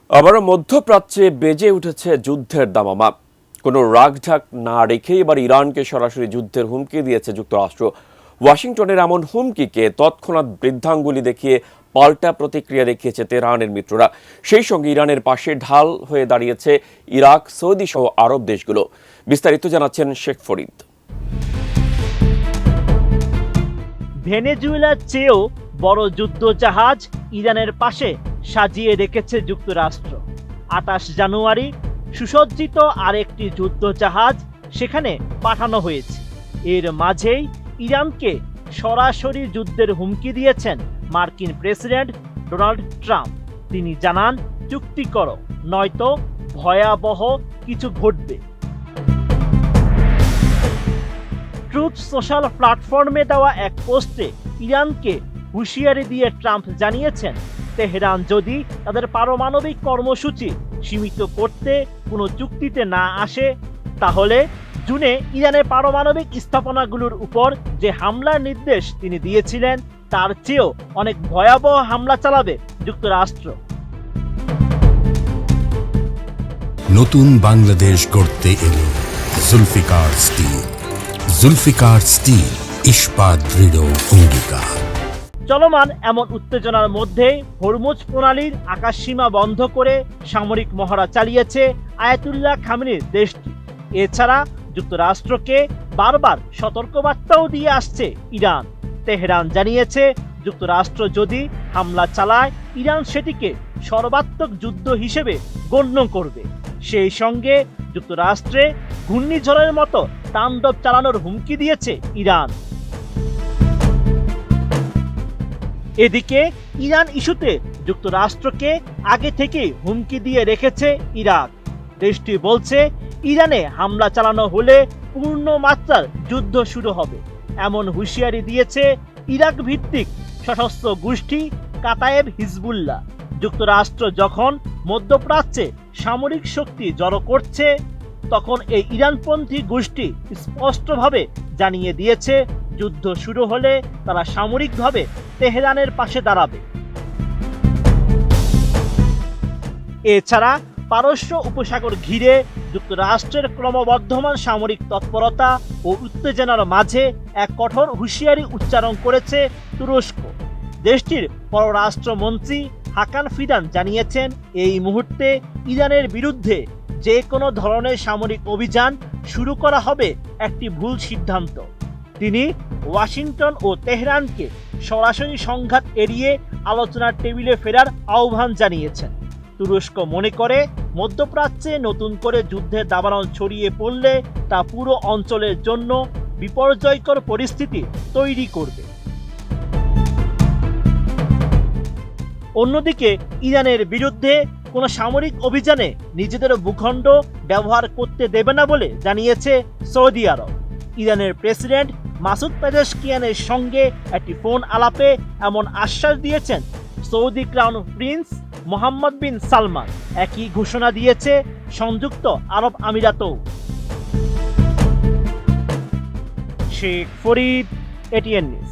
আবার মধ্যপ্রাচ্যে বেজে উঠেছে যুদ্ধের দামামা। কোনো রাগঢাক না রেখে এবার ইরানকে সরাসরি যুদ্ধের হুমকি দিয়েছে যুক্তরাষ্ট্র। ওয়াশিংটনের এমন হুমকিকে তৎক্ষণাৎ বৃদ্ধাঙ্গুলি দেখিয়ে পাল্টা প্রতিক্রিয়া দেখিয়েছে তেহরানের মিত্ররা। সেই সঙ্গে ইরানের পাশে ঢাল হয়ে দাঁড়িয়েছে ইরাক, সৌদি সহ আরব দেশগুলো। বিস্তারিত জানাচ্ছেন শেখ ফরিদ। ভেনেজুয়েলার চেয়েও বড় যুদ্ধ জাহাজ ইরানের পাশে সাজিয়ে রেখেছে যুক্তরাষ্ট্র। ২৮ জানুয়ারি সুসজ্জিত আরেকটি যুদ্ধ জাহাজ সেখানে পাঠানো হয়েছে। এর মাঝেই ইরানকে সরাসরি যুদ্ধের হুমকি দিয়েছেন মার্কিন প্রেসিডেন্ট ডোনাল্ড ট্রাম্প। তিনি জানান, চুক্তি করো, নয়তো ভয়াবহ কিছু ঘটবে। ট্রুথ সোশ্যাল প্ল্যাটফর্মে দেওয়া এক পোস্টে ইরানকে হুঁশিয়ারি দিয়ে ট্রাম্প জানিয়েছেন, তেহরান যদি তাদের পারমাণবিক কর্মসূচি সীমিত করতে কোনো চুক্তিতে না আসে, তাহলে জুনে ইরানের পারমাণবিক স্থাপনাগুলোর উপর যে হামলার নির্দেশ তিনি দিয়েছিলেন তার চেয়েও অনেক ভয়াবহ হামলা চালাবে যুক্তরাষ্ট্র। নতুন বাংলাদেশ গড়তে এলো জুলফিকার স্টিল। জুলফিকার স্টিল, ইস্পাত দৃঢ় অঙ্গীকার। চলমান এমন উত্তেজনার মধ্যে হরমুজ প্রণালীর আকাশসীমা বন্ধ করে সামরিক মহড়া চালিয়েছে আয়াতুল্লাহ খামেনির দেশটি। এছাড়া যুক্তরাষ্ট্রকে বারবার সতর্কবার্তাও দিয়ে আসছে ইরান। তেহরান জানিয়েছে, যুক্তরাষ্ট্র যদি হামলা চালায়, ইরান সেটিকে সর্বাত্মক যুদ্ধ হিসেবে গণ্য করবে। সেই সঙ্গে যুক্তরাষ্ট্রে ঘূর্ণিঝড়ের মতো তাণ্ডব চালানোর হুমকি দিয়েছে ইরান। এদিকে ইরান ইস্যুতে যুক্তরাষ্ট্রকে আগে থেকেই হুমকি দিয়ে রেখেছে ইরাক। দেশটি বলছে, ইরানে হামলা চালানো হলে পূর্ণ মাত্রার যুদ্ধ শুরু হবে। এমন হুঁশিয়ারি দিয়েছে ইরাক ভিত্তিক সশস্ত্র গোষ্ঠী কাতায়েব হিজবুল্লাহ। যুক্তরাষ্ট্র যখন মধ্যপ্রাচ্যে সামরিক শক্তি জড়ো করছে, তখন এই ইরানপন্থী গোষ্ঠী স্পষ্টভাবে জানিয়ে দিয়েছে, যুদ্ধ শুরু হলে তারা সামরিকভাবে তেহরানের পাশে দাঁড়াবে। এছাড়া পারস্য উপসাগর ঘিরে যুক্তরাষ্ট্রের ক্রমবর্ধমান সামরিক তৎপরতা ও উত্তেজনার মাঝে এক কঠোর হুঁশিয়ারি উচ্চারণ করেছে তুরস্ক। দেশটির পররাষ্ট্রমন্ত্রী হাকান ফিদান জানিয়েছেন, এই মুহূর্তে ইরানের বিরুদ্ধে যে কোনো ধরনের সামরিক অভিযান শুরু করা হবে একটি ভুল সিদ্ধান্ত। তিনি ওয়াশিংটন ও তেহরানকে সরাসরি সংঘাত এড়িয়ে আলোচনার টেবিলে ফেরার আহ্বান জানিয়েছেন। তুরস্ক মনে করে, মধ্যপ্রাচ্যে নতুন করে যুদ্ধের দাবানল ছড়িয়ে পড়লে তা পুরো অঞ্চলের জন্য বিপর্যয়কর পরিস্থিতি তৈরি করবে। অন্যদিকে ইরানের বিরুদ্ধে কোনো সামরিক অভিযানে নিজেদের ভূখণ্ড ব্যবহার করতে দেবে না বলে জানিয়েছে সৌদি আরব। ইরানের প্রেসিডেন্ট মাসুদ পেজেশকিয়ানের সঙ্গে একটি ফোন আলাপে এমন আশ্বাস দিয়েছেন Saudi crown prince Mohammed bin Salman. একই ঘোষণা দিয়েছে সংযুক্ত আরব আমিরাতও। Sheikh Farid, ATN news.